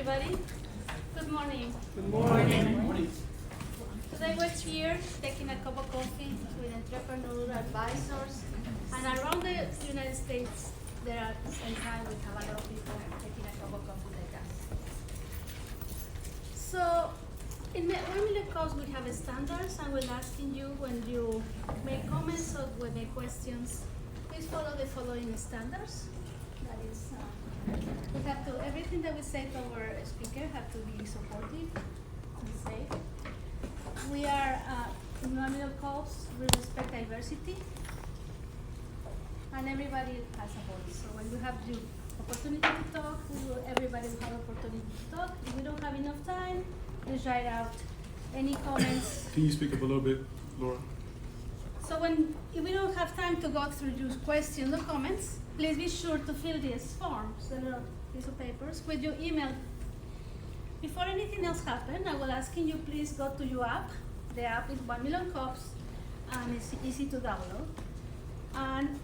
everybody. Good morning. Good morning. Today we're here taking a cup of coffee with entrepreneurial advisors, and around the United States, there are at the same time we have a lot of people taking a cup of coffee like us. So, in the 1 million cups, we have standards, and we're asking you when you make comments or when make questions, please follow the following standards. That is, we have to, everything that we say to our speaker have to be supportive and safe. We are, in 1 million cups, we respect diversity, and everybody has a voice. So when you have the opportunity to talk, everybody will have opportunity to talk. If we don't have enough time, please write out any comments. Can you speak up a little bit, Laura? So if we don't have time to go through your questions or comments, please be sure to fill these forms, the little piece of papers, with your email. Before anything else happens, I will ask you please go to your app. The app is 1 million cups, and it's easy to download. And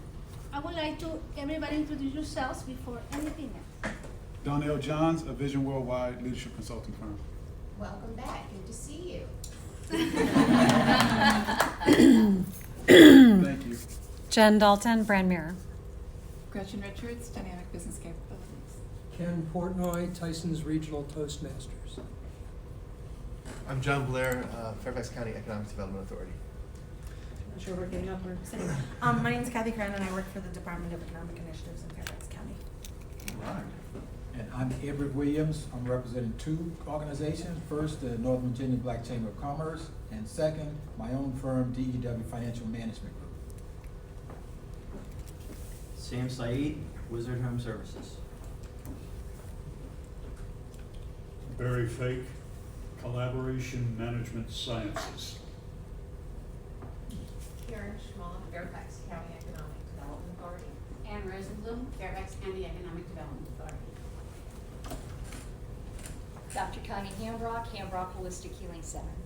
I would like to everybody introduce yourselves before anything else. Donnell Johns, a Vision Worldwide leadership consulting firm. Welcome back. Good to see you. Thank you. Jen Dalton, Brand Mirror. Gretchen Richards, Dynamic Business Capabilities. Ken Portnoy, Tyson's Regional Toastmasters. I'm John Blair, Fairfax County Economic Development Authority. Not sure we're getting up or sitting. My name is Kathy Cran, and I work for the Department of Economic Initiatives in Fairfax County. All right. And I'm Edward Williams. I'm representing two organizations. First, the Northern Virginia Black Chamber of Commerce, and second, my own firm, DEW Financial Management Group. Sam Saeed, Wizard Home Services. Barry Fake, Collaboration Management Sciences. Karen Schmalm, Fairfax County Economic Development Authority. Ann Rosenblum, Fairfax County Economic Development Authority. Dr. Connie Hambrock, Hambrock Holistic Healing Center.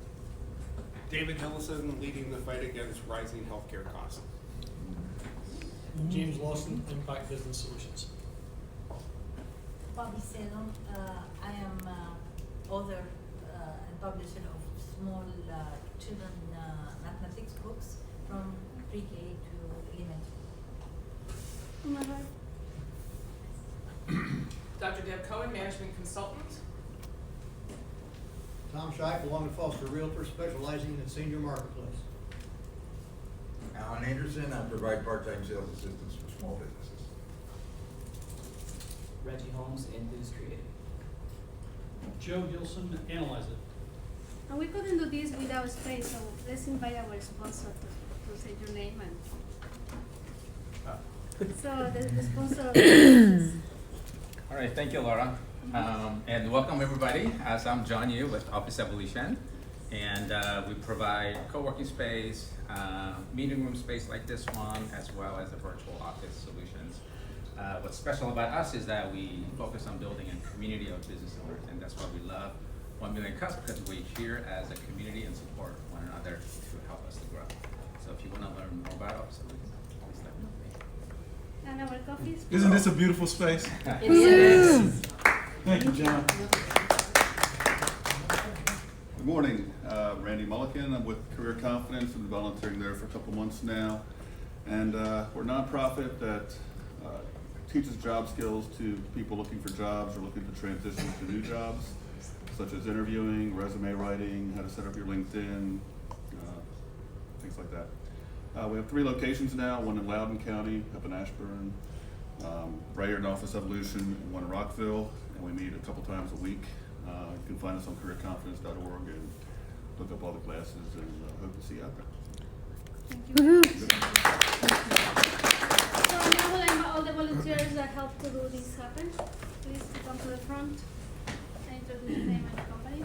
David Hillison, leading the fight against rising healthcare costs. James Lawson, Impact Business Solutions. Bobby Salem, I am author and publisher of small children mathematics books from pre-K to elementary. Dr. Deb Cohen, Management Consultant. Tom Scheib, Long and Foster Realtor, specializing in senior marketplace. Alan Anderson, I provide part-time sales assistance for small businesses. Reggie Holmes, Enthuse Creative. Joe Gilson, Analyze It. And we couldn't do this without space, so let's invite our sponsor to say your name and. So the sponsor of the All right, thank you, Laura. And welcome everybody. As I'm John Yu with Office Evolution, and we provide co-working space, meeting room space like this one, as well as a virtual office solutions. What's special about us is that we focus on building a community of business owners, and that's why we love 1 Million Cups, because we're here as a community and support one another to help us to grow. So if you want to learn more about Office Evolution, please let me know. and our coffees. Isn't this a beautiful space? It is. Thank you, John. Good morning, Randy Mulliken. I'm with Career Confidence. I've been volunteering there for a couple months now. And we're a nonprofit that teaches job skills to people looking for jobs or looking to transition to new jobs, such as interviewing, resume writing, how to set up your LinkedIn, things like that. We have 3 locations now, one in Loudoun County, up in Ashburn, right here in Office Evolution, and one in Rockville, and we meet a couple times a week. You can find us on careerconfidence.org and look up all the classes, and hope to see you out there. Thank you. So now we'll invite all the volunteers that help to do this happen. Please come to the front and introduce your name and your company.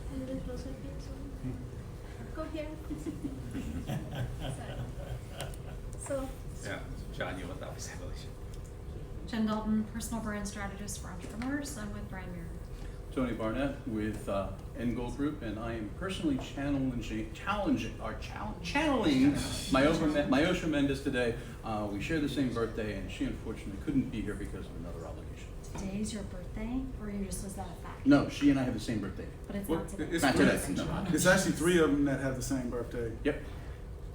A little closer, please. Go here. So. Yeah, John Yu with Office Evolution. Jen Dalton, Personal Brand Strategist for Entrepreneurs. I'm with Brand Mirror. Tony Barnett with End Goal Group, and I am personally channeling Myosha Mendez today. We share the same birthday, and she unfortunately couldn't be here because of another obligation. Today's your birthday, or you just was that a fact? No, she and I have the same birthday. But it's Well, not today. it's Not three- today, no. It's actually 3 of them that have the same birthday. Yep.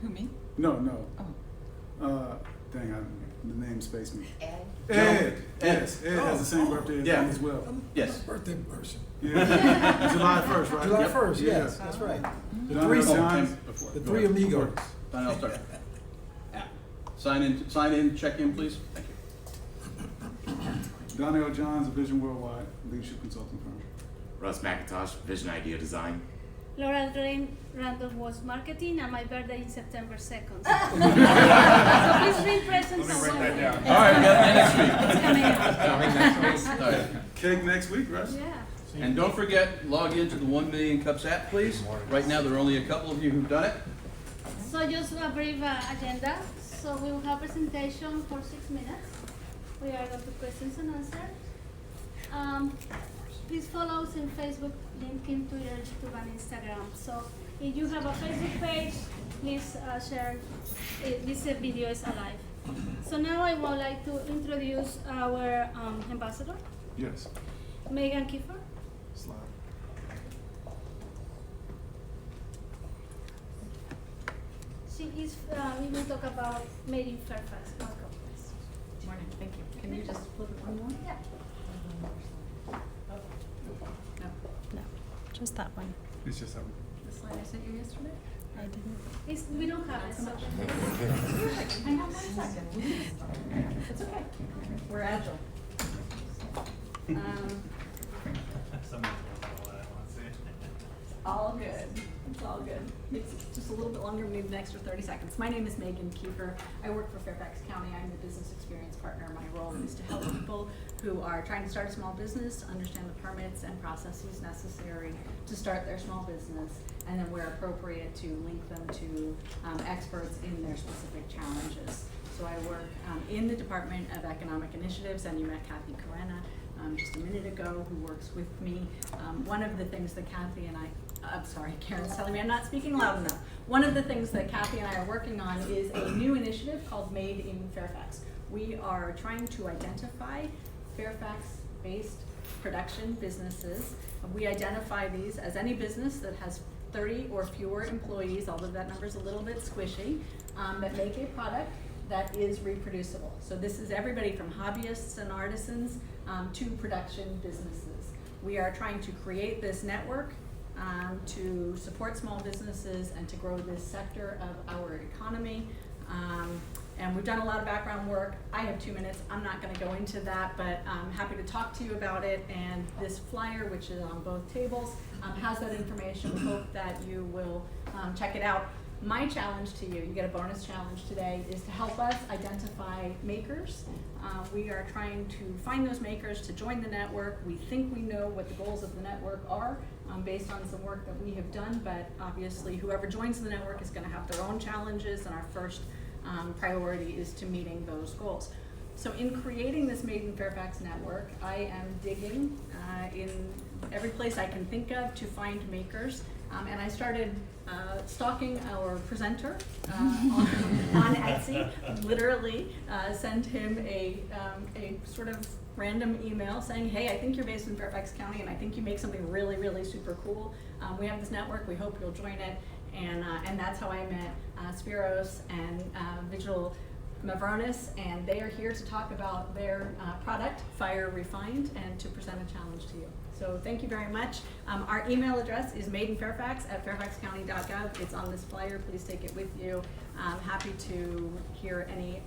Who, me? No. Oh. Dang, the name spaced me. Ed. Ed. Yes, Ed has the same Oh. birthday as Yeah. me as well. Yes. Birthday person. Yeah. July 1st, right? July Yep. 1st, Yeah. yes, that's right. The Donnell three, Johns. the three amigos. Donnell, start. Sign in, check in, please. Thank you. Donnell Johns, Vision Worldwide Leadership Consulting Firm. Russ McIntosh, Vision Idea Design. Laura Drain, Random Was Marketing, and my birthday is September 2nd. So please bring presents. Let me write that down. All right, next week. It's coming out. Coming next week. All right. Cake next week, Russ? Yeah. And don't forget, log into the 1 Million Cups app, please. Right now, there are only a couple of you who've done it. So just a brief agenda. So we will have presentation for 6 minutes. We are going to questions and answers. Please follow us in Facebook, LinkedIn, Twitter, YouTube, and Instagram. So if you have a Facebook page, please share. This video is alive. So now I would like to introduce our ambassador, Yes. Megan Kiefer. Slide. She is, we will talk about Made in Fairfax. Welcome. Morning, thank you. Can you just flip it one more? Yeah. No, just that one. It's just something. The slide I sent you yesterday? I didn't. We don't have it, so. Hang on 1 second. It's okay. We're agile. All good. It's all good. It's just a little bit longer. We need an extra 30 seconds. My name is Megan Kiefer. I work for Fairfax County. I'm the business experience partner. My role is to help people who are trying to start a small business to understand the permits and processes necessary to start their small business, and then where appropriate to link them to experts in their specific challenges. So I work in the Department of Economic Initiatives, and you met Kathy Carena just a minute ago, who works with me. One of the things that Kathy and I'm sorry, Karen's telling me I'm not speaking loud enough. One of the things that Kathy and I are working on is a new initiative called Made in Fairfax. We are trying to identify Fairfax-based production businesses. We identify these as any business that has 30 or fewer employees, although that number is a little bit squishy, that make a product that is reproducible. So this is everybody from hobbyists and artisans to production businesses. We are trying to create this network to support small businesses and to grow this sector of our economy. And we've done a lot of background work. I have 2 minutes. I'm not going to go into that, but I'm happy to talk to you about it. And this flyer, which is on both tables, has that information. We hope that you will check it out. My challenge to you, you get a bonus challenge today, is to help us identify makers. We are trying to find those makers to join the network. We think we know what the goals of the network are based on some work that we have done, but obviously whoever joins the network is going to have their own challenges, and our first priority is to meeting those goals. So in creating this Made in Fairfax network, I am digging in every place I can think of to find makers. And I started stalking our presenter on Etsy. Literally sent him a sort of random email saying, hey, I think you're based in Fairfax County and I think you make something really, really super cool. We have this network, we hope you'll join it. And that's how I met Spiros and Vigil Mavronis, and they are here to talk about their product, Fire Refined, and to present a challenge to you. So thank you very much. Our email address is madeinfairfax@fairfaxcounty.gov. It's on this flyer. Please take it with you. I'm happy to hear any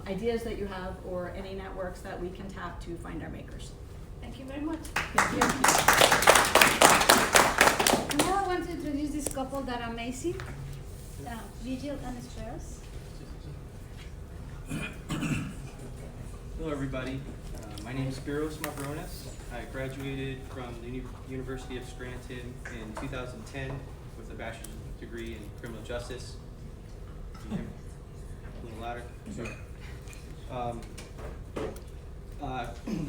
ideas that you have or any networks that we can tap to find our makers. Thank you very much. Thank you. Now I want to introduce this couple that are amazing, Vigil and Spiros. Hello, everybody. My name is Spiros Mavronis. I graduated from the University of Scranton in 2010 with a bachelor's degree in criminal justice. A little louder. Sorry.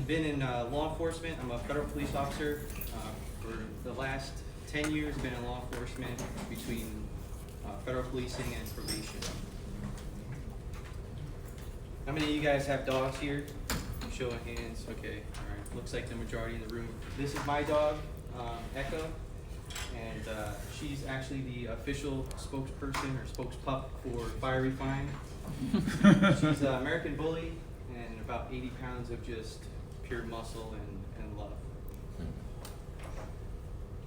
Been in law enforcement. I'm a federal police officer. For the last 10 years, been in law enforcement between federal policing and probation. How many of you guys have dogs here? Show of hands. Okay, all right. Looks like the majority in the room. This is my dog, Echo, and she's actually the official spokesperson or spokespup for Fire Refine. She's an American Bully and about 80 pounds of just pure muscle and love.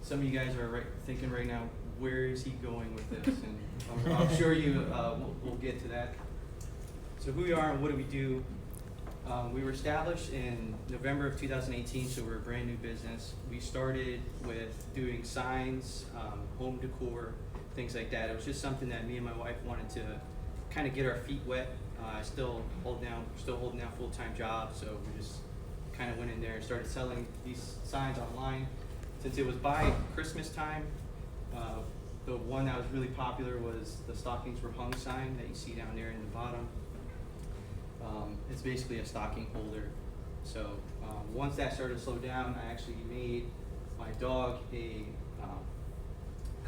Some of you guys are thinking right now, where is he going with this? And I'm sure you we'll get to that. So who we are and what do we do? We were established in November of 2018, so we're a brand new business. We started with doing signs, home decor, things like that. It was just something that me and my wife wanted to kind of get our feet wet. Still holding down full-time jobs, so we just kind of went in there and started selling these signs online. Since it was by Christmas time, the one that was really popular was the stockings were hung sign that you see down there in the bottom. It's basically a stocking holder. So once that started to slow down, I actually made my dog a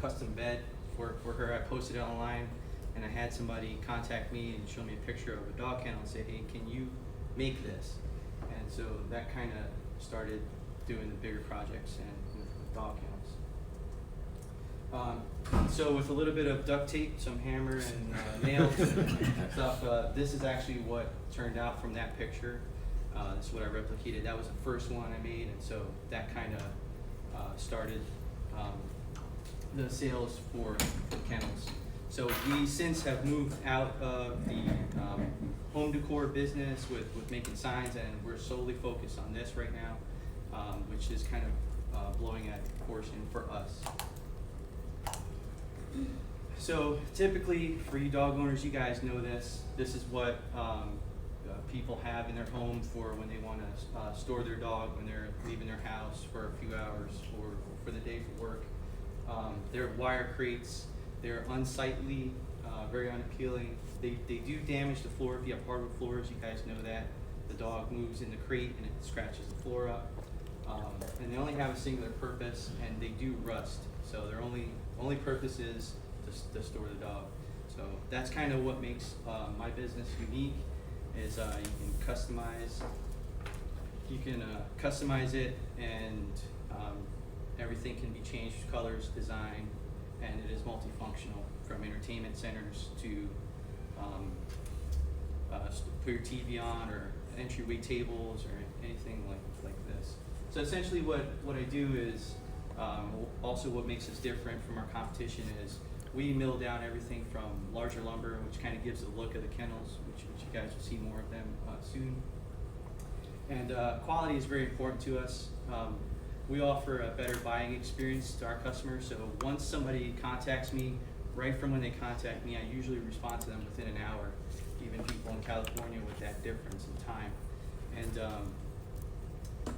custom bed for her. I posted it online, and I had somebody contact me and show me a picture of a dog kennel and say, hey, can you make this? And so that kind of started doing the bigger projects and with dog kennels. So with a little bit of duct tape, some hammer and nails and stuff, this is actually what turned out from that picture. This is what I replicated. That was the first one I made, and so that kind of started the sales for kennels. So we since have moved out of the home decor business with making signs, and we're solely focused on this right now, which is kind of blowing at proportion for us. So typically, for you dog owners, you guys know this. This is what people have in their home for when they want to store their dog when they're leaving their house for a few hours or for the day for work. They're wire crates. They're unsightly, very unappealing. They do damage the floor. If you have hardwood floors, you guys know that. The dog moves in the crate and it scratches the floor up. And they only have a singular purpose, and they do rust. So their only purpose is to store the dog. So that's kind of what makes my business unique. Is you can customize it, and everything can be changed, colors, design, and it is multifunctional, from entertainment centers to put your TV on, or entryway tables, or anything like this. So essentially what I do is, also what makes us different from our competition is we mill down everything from larger lumber, which kind of gives the look of the kennels, which you guys will see more of them soon. And quality is very important to us. We offer a better buying experience to our customers. So once somebody contacts me, right from when they contact me, I usually respond to them within an hour, even people in California with that difference in time. And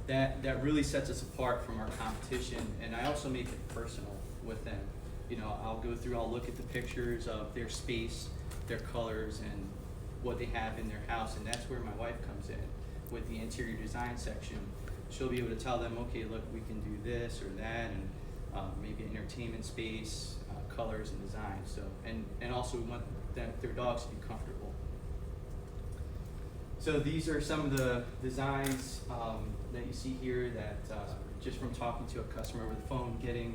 that really sets us apart from our competition. And I also make it personal with them. You know, I'll look at the pictures of their space, their colors, and what they have in their house. And that's where my wife comes in with the interior design section. She'll be able to tell them, okay, look, we can do this or that, and maybe an entertainment space, colors and design. So, and also we want their dogs to be comfortable. So these are some of the designs that you see here that just from talking to a customer over the phone, getting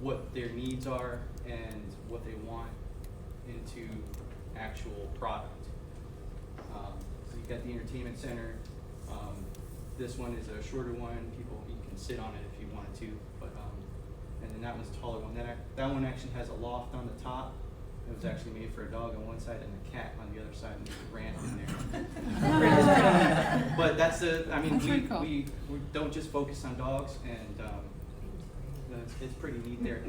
what their needs are and what they want into actual product. So you've got the entertainment center. This one is a shorter one. You can sit on it if you wanted to, but and then that one's a taller one. That one actually has a loft on the top. It was actually made for a dog on one side and a cat on the other side, and there's a ram in there. But that's we don't just focus on dogs, and it's pretty neat there.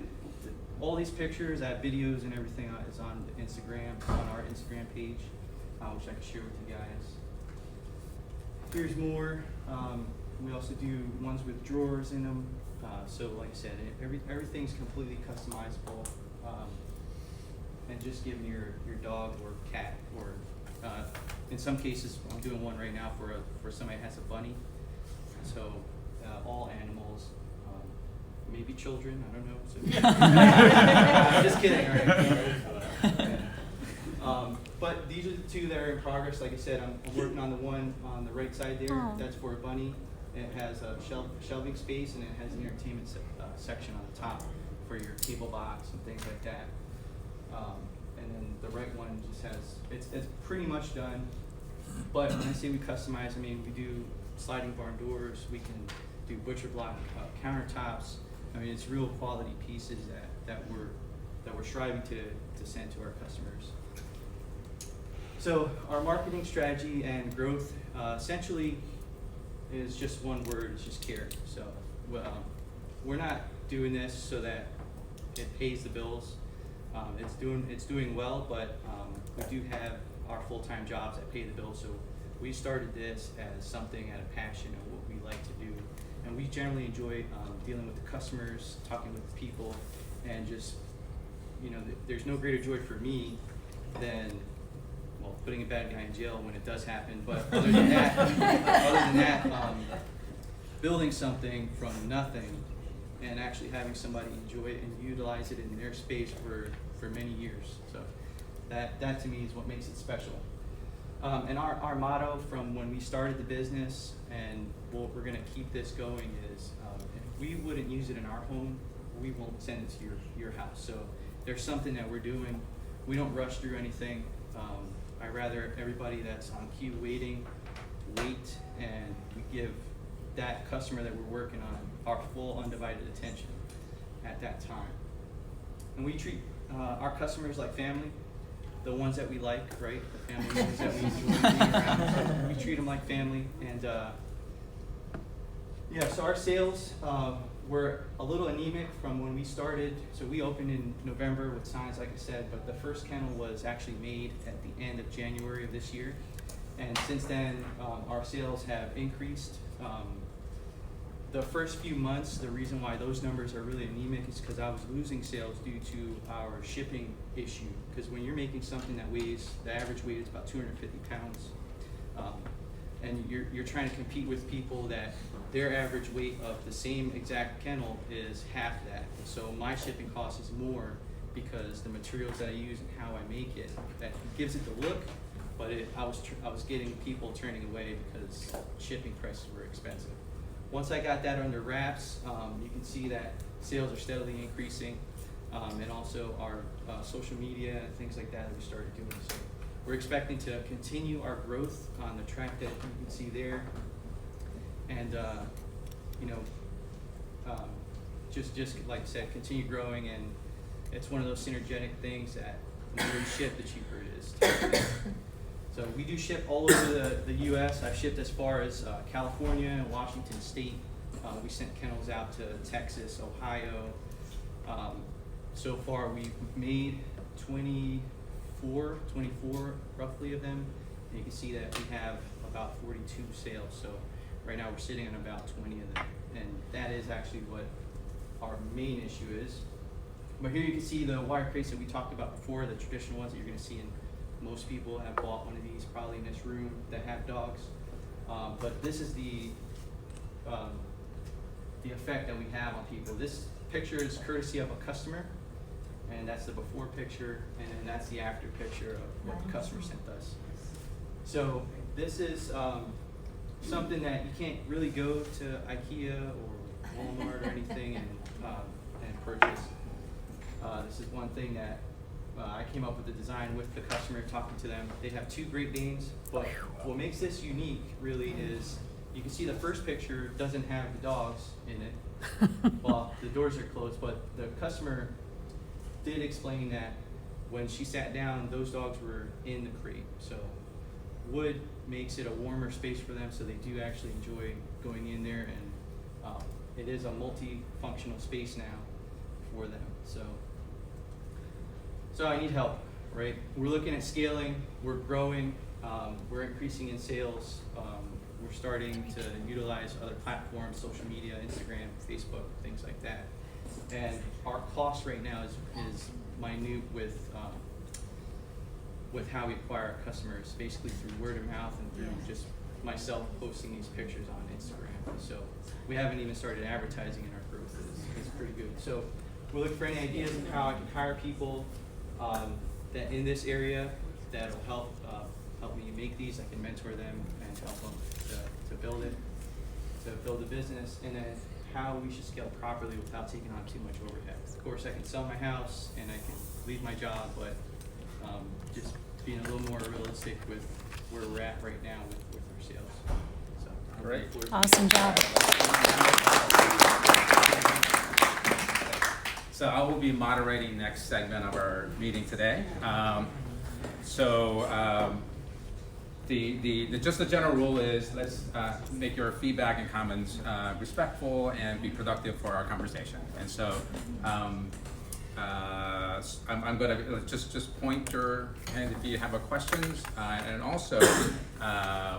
All these pictures, videos, and everything is on Instagram, on our Instagram page, which I can share with you guys. Here's more. We also do ones with drawers in them. So like I said, everything's completely customizable, and just giving your dog or cat or in some cases, I'm doing one right now for somebody that has a bunny. So all animals, maybe children, I don't know. So just kidding. All right. But these are the two that are in progress. Like I said, I'm working on the one on the right side there. Oh. That's for a bunny. It has a shelving space, and it has an entertainment section on the top for your cable box and things like that. And then the right one just has, it's pretty much done. But when I say we customize, I mean we do sliding barn doors, we can do butcher block countertops. I mean, it's real quality pieces that we're striving to send to our customers. So our marketing strategy and growth essentially is just one word, it's just care. So we're not doing this so that it pays the bills. It's doing well, but we do have our full-time jobs that pay the bills. So we started this as something out of passion of what we like to do, and we generally enjoy dealing with the customers, talking with the people, and just there's no greater joy for me than putting a bad guy in jail when it does happen. But other than that, building something from nothing and actually having somebody enjoy it and utilize it in their space for many years. So that to me is what makes it special. And our motto from when we started the business and what we're going to keep this going is if we wouldn't use it in our home, we won't send it to your house. So there's something that we're doing. We don't rush through anything. I rather everybody that's on queue wait, and we give that customer that we're working on our full undivided attention at that time. And we treat our customers like family, the ones that we like, right? The family members that we enjoy being around. So we treat them like family. And so our sales were a little anemic from when we started. So we opened in November with signs, like I said, but the first kennel was actually made at the end of January of this year. And since then, our sales have increased. The first few months, the reason why those numbers are really anemic is because I was losing sales due to our shipping issue. Because when you're making something that weighs, the average weight is about 250 pounds, and you're trying to compete with people that their average weight of the same exact kennel is half that. So my shipping cost is more because the materials that I use and how I make it, that gives it the look, but I was getting people turning away because shipping prices were expensive. Once I got that under wraps, you can see that sales are steadily increasing, and also our social media and things like that we started doing. So we're expecting to continue our growth on the track that you can see there, and just like I said, continue growing. And it's one of those synergetic things that the more you ship, the cheaper it is. So we do ship all over the U.S. I've shipped as far as California, Washington State. We sent kennels out to Texas, Ohio. So far we've made 24 roughly of them. And you can see that we have about 42 sales. So right now we're sitting on about 20 of them. And that is actually what our main issue is. But here you can see the wire crates that we talked about before, the traditional ones that you're going to see in. Most people have bought one of these probably in this room that have dogs, but this is the effect that we have on people. This picture is courtesy of a customer, and that's the before picture, and then that's the after picture of what the customer sent us. So this is something that you can't really go to IKEA or Walmart or anything and purchase. This is one thing that I came up with the design with the customer, talking to them. They have two Great Danes, but what makes this unique really is you can see the first picture doesn't have the dogs in it. Well, the doors are closed, but the customer did explain that when she sat down, those dogs were in the crate. So wood makes it a warmer space for them, so they do actually enjoy going in there, and it is a multifunctional space now for them. So I need help, right? We're looking at scaling, we're growing, we're increasing in sales, we're starting to utilize other platforms, social media, Instagram, Facebook, things like that. And our cost right now is minute with with how we acquire our customers, basically through word of mouth and through just myself posting these pictures on Instagram. So we haven't even started advertising, and our growth is pretty good. So we're looking for any ideas of how I can hire people that in this area that'll help me make these. I can mentor them and help them to build it, to build a business, and then how we should scale properly without taking on too much overhead. Of course, I can sell my house and I can leave my job, but just being a little more realistic with where we're at right now with our sales. So, I'm Great. looking forward to Awesome job. So I will be moderating next segment of our meeting today. Just the general rule is let's make your feedback and comments respectful and be productive for our conversation. And so I'm going to just point your hand if you have a questions. And also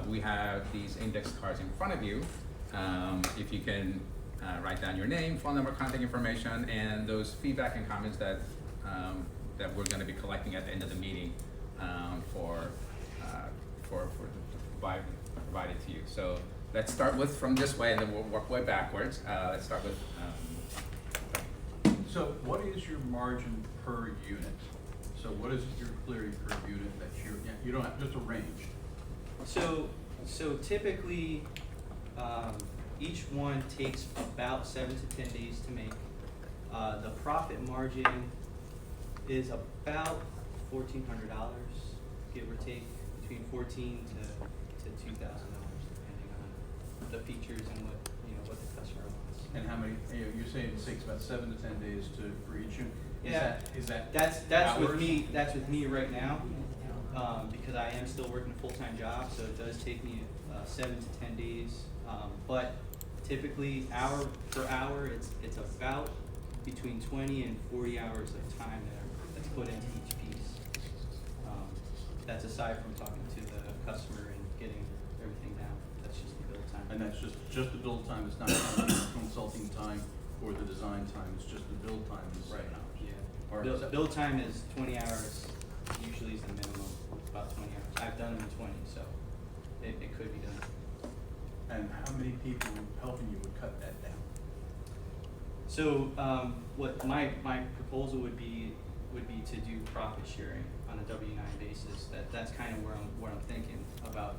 we have these index cards in front of you. If you can write down your name, phone number, contact information, and those feedback and comments that we're going to be collecting at the end of the meeting for provided to you. So let's start with from this way, and then we'll work way backwards. Let's start with. So what is your margin per unit? So what is your clearing per unit that you don't have, just a range? So typically, each one takes about 7 to 10 days to make. The profit margin is about $1,400, give or take, between $1,400 to $2,000, depending on the features and what the customer wants. And how many? You're saying it takes about 7 to 10 days for each unit. That's hours? with me. That's with me right now, because I am still working a full-time job, so it does take me 7 to 10 days. But typically, hour per hour, it's about between 20 and 40 hours of time that's put into each piece. That's aside from talking to the customer and getting everything down. That's just the build time. And that's just the build time. It's not counting the consulting time or the design time. It's just the build time is 7 hours. Yeah. Build time is 20 hours. Usually is the minimum. About 20 hours. I've done them in 20, so it could be done. And how many people helping you would cut that down? So what my proposal would be to do profit sharing on a W-9 basis. That's kind of where I'm thinking about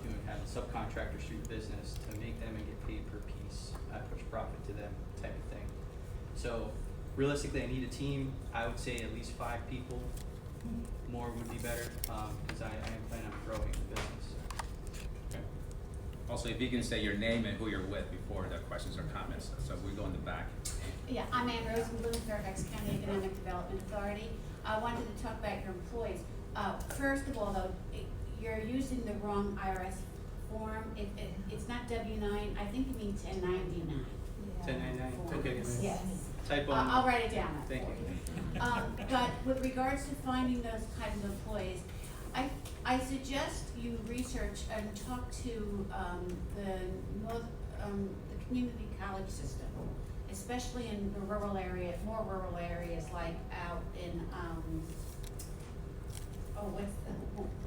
doing, having subcontractors through the business to make them and get paid per piece. I push profit to them type of thing. So realistically, I need a team. I would say at least 5 people. More would be better because I am planning on growing the business. Okay. Also, if you can say your name and who you're with before the questions or comments. So we go in the back. Yeah, I'm Ann Rosenblum, Fairfax County Economic Development Authority. I wanted to talk about your employees. First of all, though, you're using the wrong IRS form. It's not W-9. I think you mean 1099. 1099. Okay. Yes. Typo. I'll write it down. Thank you. But with regards to finding those kinds of employees, I suggest you research and talk to the community college system, especially in the rural area, more rural areas like out in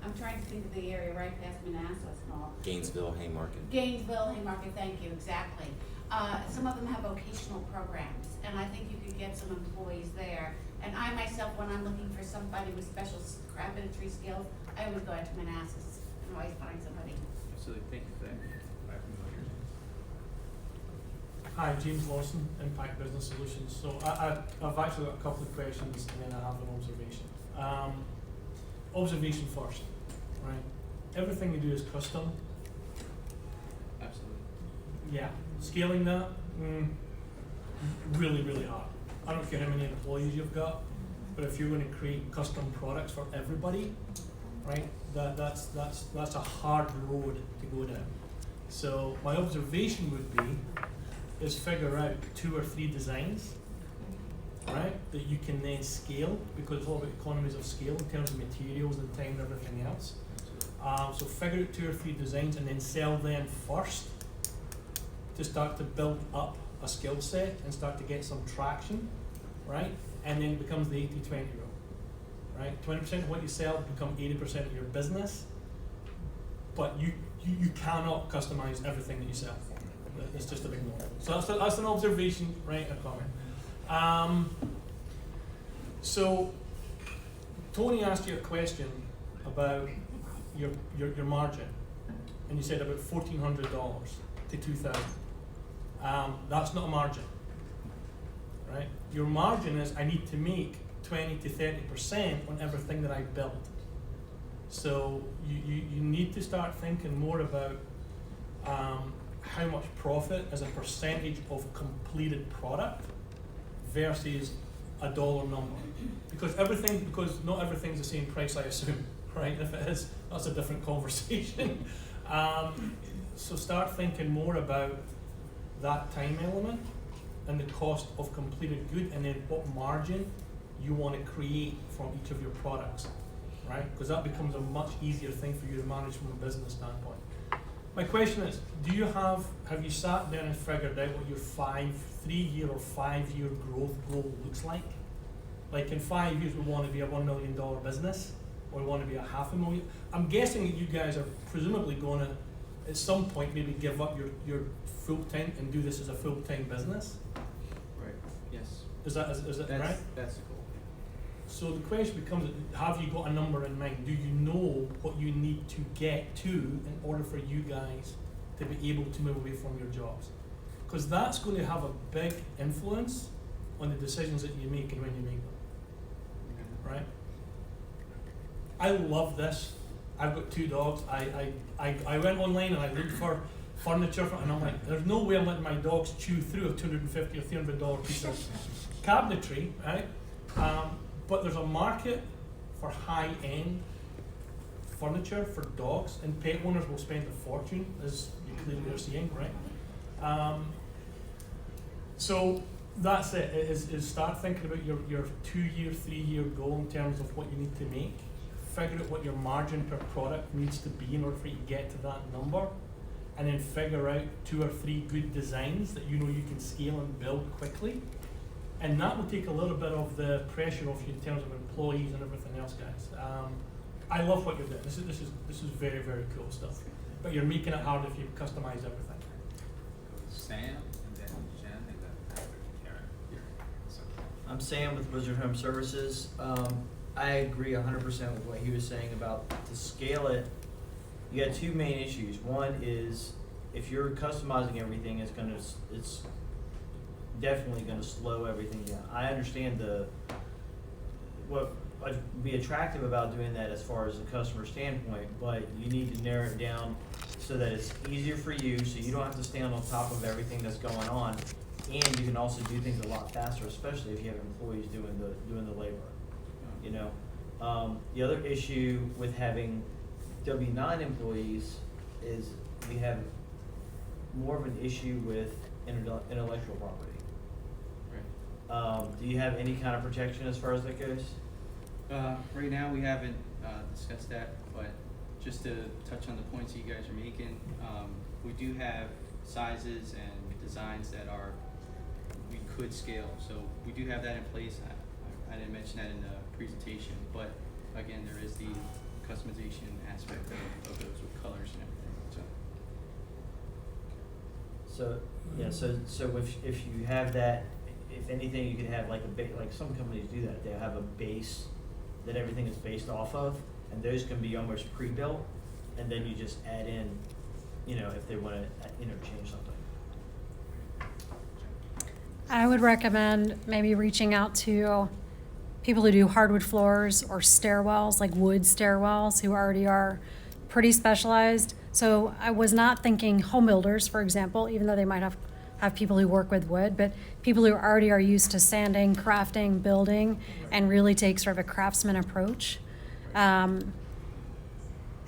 I'm trying to think of the area right past Manassas and all. Gainesville, Haymarket. Gainesville, Haymarket, thank you, exactly. Some of them have vocational programs, and I think you could get some employees there. And I myself, when I'm looking for somebody with special carpentry skills, I always go out to Manassas and always find somebody. Absolutely. Thank you for that. Hi, James Lawson, Impact Business Solutions. So I've actually got a couple of questions and then I have an observation. Observation first, right? Everything we do is custom. Absolutely. Yeah, scaling that, really, really hard. I don't care how many employees you've got, but if you're going to create custom products for everybody, right? That's a hard road to go down. So my observation would be is figure out 2 or 3 designs, right, that you can then scale, because it's all about economies of scale in terms of materials and time and everything else. So figure out 2 or 3 designs and then sell them first to start to build up a skill set and start to get some traction, right? And then it becomes the 80-20 rule. right? 20% of what you sell become 80% of your business, but you cannot customize everything that you sell. It's just a big no. So that's an observation, right? A comment. So Tony asked you a question about your margin, and you said about $1,400 to $2,000. That's not a margin, right? Your margin is I need to make 20 to 30% on everything that I build. So you need to start thinking more about how much profit as a percentage of completed product versus a dollar number. Because not everything's the same price, I assume, right? If it is, that's a different conversation. So start thinking more about that time element and the cost of completed good, and then what margin you want to create from each of your products, right? Because that becomes a much easier thing for you to manage from a business standpoint. My question is, have you sat down and figured out what your 3-year or 5-year growth goal looks like? Like in 5 years, we want to be a $1 million business, or we want to be a $500,000. I'm guessing that you guys are presumably going to, at some point, maybe give up your full-time and do this as a full-time business. Right, yes. Is that right? That's the goal. So the question becomes, have you got a number in mind? Do you know what you need to get to in order for you guys to be able to move away from your jobs? Because that's going to have a big influence on the decisions that you make and when you make them, right? I love this. I've got 2 dogs. I went online and I looked for furniture, and I'm like, there's no way I'm letting my dogs chew through a $250 or $300 piece of cabinetry, right? But there's a market for high-end furniture for dogs, and pet owners will spend a fortune, as you clearly are seeing, right? So that's it. Is start thinking about your 2-year, 3-year goal in terms of what you need to make. Figure out what your margin per product needs to be in order for you to get to that number, and then figure out 2 or 3 good designs that you know you can scale and build quickly. And that will take a little bit of the pressure off you in terms of employees and everything else, guys. I love what you're doing. This is very, very cool stuff. But you're making it hard if you customize everything. Sam, and then Jen, and then Karen here. So. I'm Sam with Wizard Home Services. I agree 100% with what he was saying about to scale it. You got 2 main issues. One is if you're customizing everything, it's definitely going to slow everything down. I understand what would be attractive about doing that as far as the customer standpoint, but you need to narrow it down so that it's easier for you, so you don't have to stand on top of everything that's going on, and you can also do things a lot faster, especially if you have employees doing the labor. You know, the other issue with having W-9 employees is we have more of an issue with intellectual property. Do you have any kind of protection as far as that goes? Right now, we haven't discussed that, but just to touch on the points you guys are making, we do have sizes and designs that we could scale. So we do have that in place. I didn't mention that in the presentation, but again, there is the customization aspect of those with colors and everything. So if you have that, if anything, you could have like like some companies do that. They have a base that everything is based off of, and those can be almost pre-built, and then you just add in, you know, if they want to interchange something. I would recommend maybe reaching out to people who do hardwood floors or stairwells, like wood stairwells, who already are pretty specialized. So I was not thinking home builders, for example, even though they might have people who work with wood, but people who already are used to sanding, crafting, building, and really take sort of a craftsman approach. I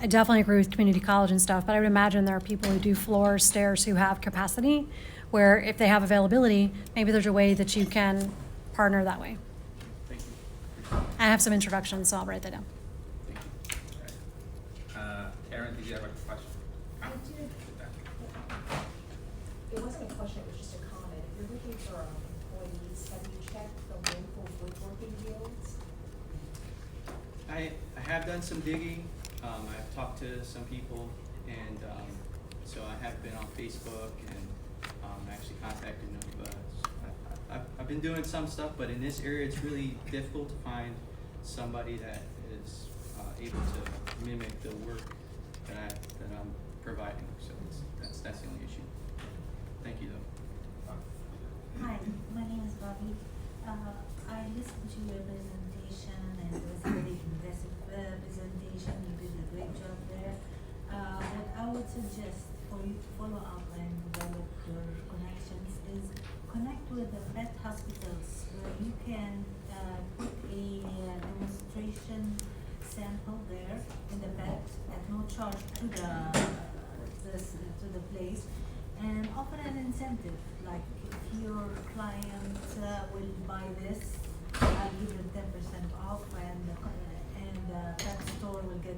definitely agree with community college and stuff, but I would imagine there are people who do floors, stairs, who have capacity, where if they have availability, maybe there's a way that you can partner that way. Thank you. I have some introductions, so I'll write that down. Karen, did you have a question? I did. It wasn't a question, it was just a comment. If you're looking for employees, have you checked the local woodworking guilds? I have done some digging. I've talked to some people, and so I have been on Facebook and actually contacted them. I've been doing some stuff, but in this area, it's really difficult to find somebody that is able to mimic the work that I'm providing. So that's the only issue. Thank you, though. Hi, my name is Bobby. I listened to your presentation and it was a very impressive presentation. You did a great job there. What I would suggest for you to follow up and develop your connections is connect with the vet hospitals where you can put a demonstration sample there in the vet at no charge to the place, and offer an incentive, like if your client will buy this, I'll give them 10% off, and that store will get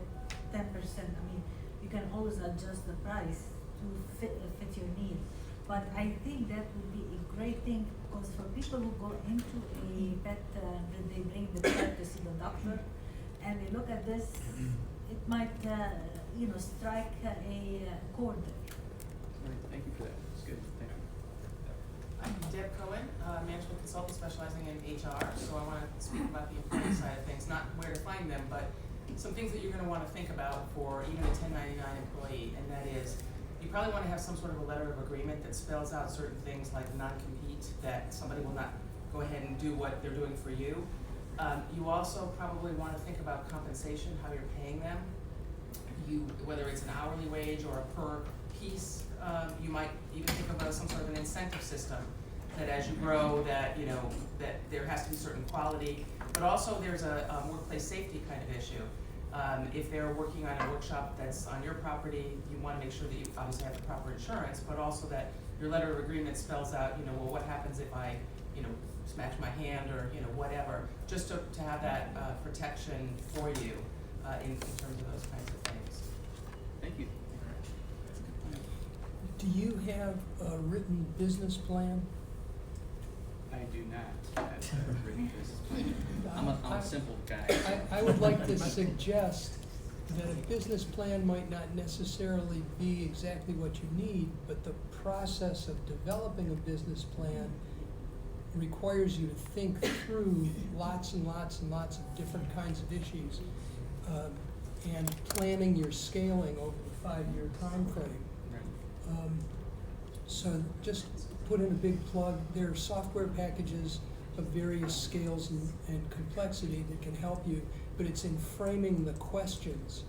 10%. I mean, you can always adjust the price to fit your need. But I think that would be a great thing, because for people who go into a vet, they bring the pet to see the doctor, and they look at this, it might, strike a chord. All right, thank you for that. That's good. Thank you. I'm Deb Cohen, management consultant specializing in HR, so I want to speak about the employee side of things, not where to find them, but some things that you're going to want to think about for even a 1099 employee, and that is, you probably want to have some sort of a letter of agreement that spells out certain things like non-compete, that somebody will not go ahead and do what they're doing for you. You also probably want to think about compensation, how you're paying them. Whether it's an hourly wage or a per piece, you might even think of some sort of an incentive system, that as you grow, that there has to be certain quality, but also there's a workplace safety kind of issue. If they're working on a workshop that's on your property, you want to make sure that you obviously have the proper insurance, but also that your letter of agreement spells out, well, what happens if I, smash my hand or, whatever, just to have that protection for you in terms of those kinds of things. Thank you. Do you have a written business plan? I do not have a written business plan. I'm a simple guy. I would like to suggest that a business plan might not necessarily be exactly what you need, but the process of developing a business plan requires you to think through lots and lots and lots of different kinds of issues, and planning your scaling over the 5-year time frame. So just put in a big plug. There are software packages of various scales and complexity that can help you, but it's in framing the questions